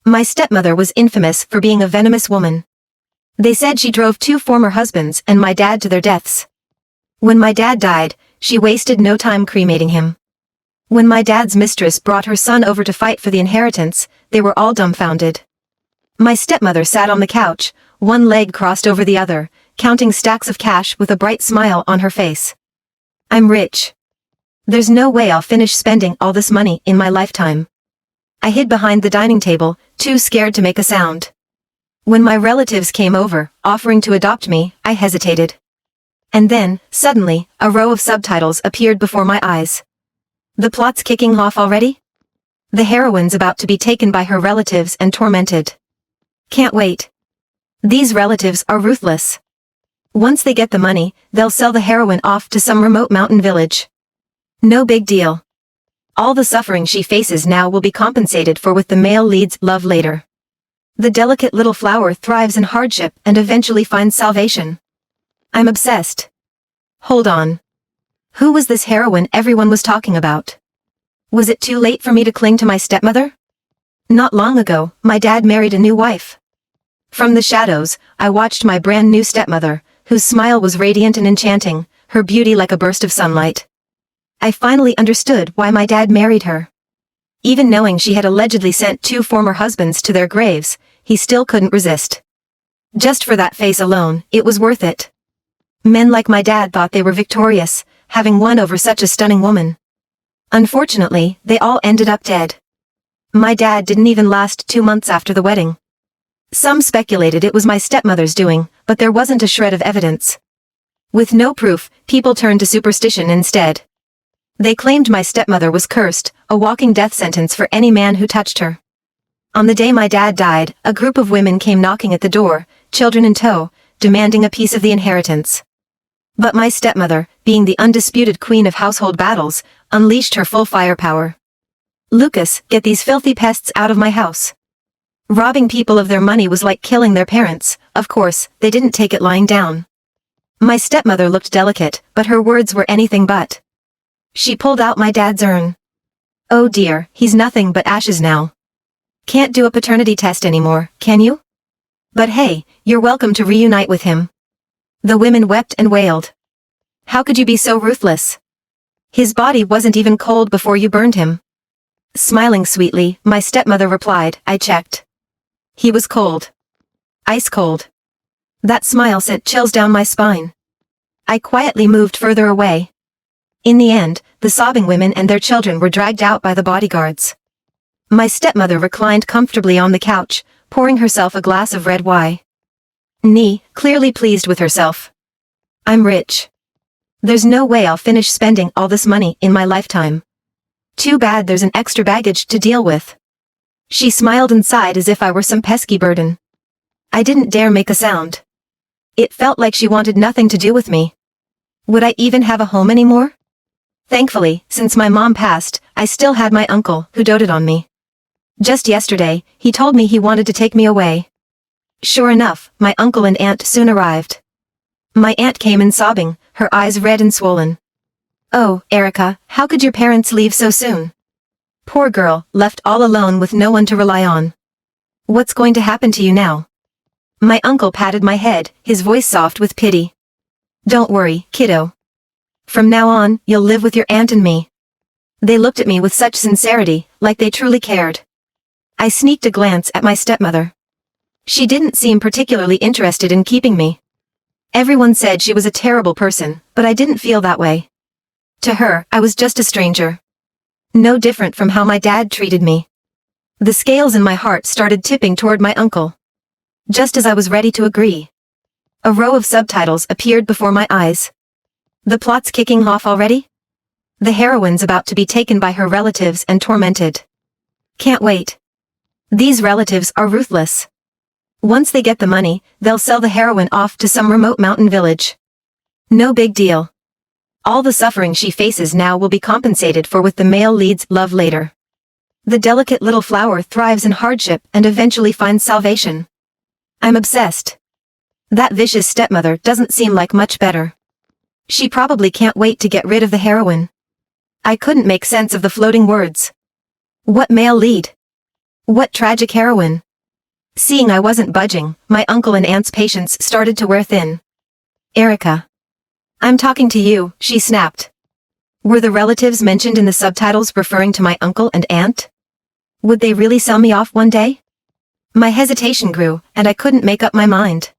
My stepmother was infamous for being a venomous woman. They said she drove 2 former husbands and my dad to their deaths. When my dad died, she wasted no time cremating him. When my dad's mistress brought her son over to fight for the inheritance, they were all dumbfounded. My stepmother sat on the couch, one leg crossed over the other, counting stacks of cash with a bright smile on her face. I'm rich. There's no way I'll finish spending all this money in my lifetime. I hid behind the dining table, too scared to make a sound. When my relatives came over, offering to adopt me, I hesitated. And then, suddenly, a row of subtitles appeared before my eyes. The plot's kicking off already? The heroine's about to be taken by her relatives and tormented. Can't wait. These relatives are ruthless. Once they get the money, they'll sell the heroine off to some remote mountain village. No big deal. All the suffering she faces now will be compensated for with the male lead's love later. The delicate little flower thrives in hardship and eventually finds salvation. I'm obsessed. Hold on. Who was this heroine everyone was talking about? Was it too late for me to cling to my stepmother? Not long ago, my dad married a new wife. From the shadows, I watched my brand new stepmother, whose smile was radiant and enchanting, her beauty like a burst of sunlight. I finally understood why my dad married her. Even knowing she had allegedly sent 2 former husbands to their graves, he still couldn't resist. Just for that face alone, it was worth it. Men like my dad thought they were victorious, having won over such a stunning woman. Unfortunately, they all ended up dead. My dad didn't even last 2 months after the wedding. Some speculated it was my stepmother's doing, but there wasn't a shred of evidence. With no proof, people turned to superstition instead. They claimed my stepmother was cursed, a walking death sentence for any man who touched her. On the day my dad died, a group of women came knocking at the door, children in tow, demanding a piece of the inheritance. But my stepmother, being the undisputed queen of household battles, unleashed her full firepower. Lucas, get these filthy pests out of my house. Robbing people of their money was like killing their parents. Of course, they didn't take it lying down. My stepmother looked delicate, but her words were anything but. She pulled out my dad's urn. Oh dear, he's nothing but ashes now. Can't do a paternity test anymore, can you? But hey, you're welcome to reunite with him. The women wept and wailed. How could you be so ruthless? His body wasn't even cold before you burned him. Smiling sweetly, my stepmother replied, I checked. He was cold. Ice cold. That smile sent chills down my spine. I quietly moved further away. In the end, the sobbing women and their children were dragged out by the bodyguards. My stepmother reclined comfortably on the couch, pouring herself a glass of red wine. Clearly pleased with herself. I'm rich. There's no way I'll finish spending all this money in my lifetime. Too bad there's an extra baggage to deal with. She smiled and sighed as if I were some pesky burden. I didn't dare make a sound. It felt like she wanted nothing to do with me. Would I even have a home anymore? Thankfully, since my mom passed, I still had my uncle, who doted on me. Just yesterday, he told me he wanted to take me away. Sure enough, my uncle and aunt soon arrived. My aunt came in sobbing, her eyes red and swollen. Oh, Erica, how could your parents leave so soon? Poor girl, left all alone with no one to rely on. What's going to happen to you now? My uncle patted my head, his voice soft with pity. Don't worry, kiddo. From now on, you'll live with your aunt and me. They looked at me with such sincerity, like they truly cared. I sneaked a glance at my stepmother. She didn't seem particularly interested in keeping me. Everyone said she was a terrible person, but I didn't feel that way. To her, I was just a stranger. No different from how my dad treated me. The scales in my heart started tipping toward my uncle. Just as I was ready to agree, a row of subtitles appeared before my eyes. The plot's kicking off already? The heroine's about to be taken by her relatives and tormented. Can't wait. These relatives are ruthless. Once they get the money, they'll sell the heroine off to some remote mountain village. No big deal. All the suffering she faces now will be compensated for with the male lead's love later. The delicate little flower thrives in hardship and eventually finds salvation. I'm obsessed. That vicious stepmother doesn't seem like much better. She probably can't wait to get rid of the heroine. I couldn't make sense of the floating words. What male lead? What tragic heroine. Seeing I wasn't budging, my uncle and aunt's patience started to wear thin. Erica. I'm talking to you, she snapped. Were the relatives mentioned in the subtitles referring to my uncle and aunt? Would they really sell me off one day? My hesitation grew, and I couldn't make up my mind.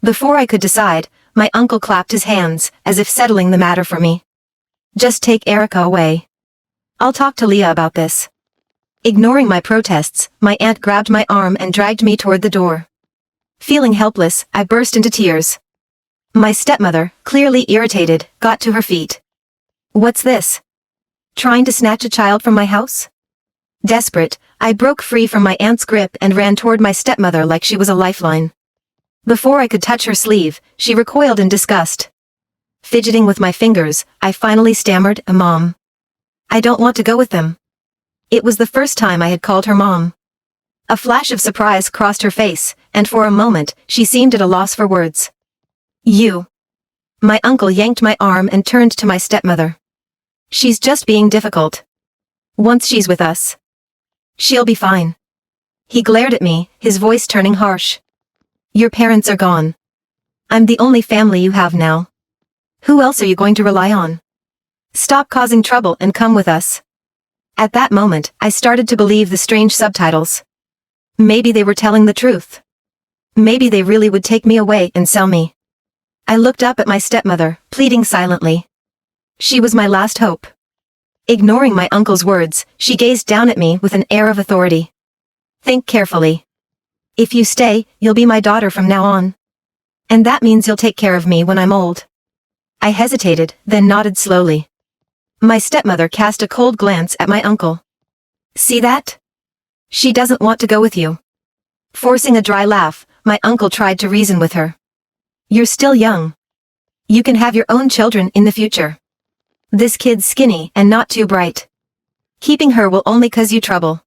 Before I could decide, my uncle clapped his hands, as if settling the matter for me. Just take Erica away. I'll talk to Leah about this. Ignoring my protests, my aunt grabbed my arm and dragged me toward the door. Feeling helpless, I burst into tears. My stepmother, clearly irritated, got to her feet. What's this? Trying to snatch a child from my house? Desperate, I broke free from my aunt's grip and ran toward my stepmother like she was a lifeline. Before I could touch her sleeve, she recoiled in disgust. Fidgeting with my fingers, I finally stammered, "Mom. I don't want to go with them." It was the first time I had called her mom. A flash of surprise crossed her face, and for a moment, she seemed at a loss for words. You. My uncle yanked my arm and turned to my stepmother. She's just being difficult. Once she's with us, she'll be fine. He glared at me, his voice turning harsh. Your parents are gone. I'm the only family you have now. Who else are you going to rely on? Stop causing trouble and come with us. At that moment, I started to believe the strange subtitles. Maybe they were telling the truth. Maybe they really would take me away and sell me. I looked up at my stepmother, pleading silently. She was my last hope. Ignoring my uncle's words, she gazed down at me with an air of authority. Think carefully. If you stay, you'll be my daughter from now on. And that means you'll take care of me when I'm old. I hesitated, then nodded slowly. My stepmother cast a cold glance at my uncle. See that? She doesn't want to go with you. Forcing a dry laugh, my uncle tried to reason with her. You're still young. You can have your own children in the future. This kid's skinny and not too bright. Keeping her will only cause you trouble.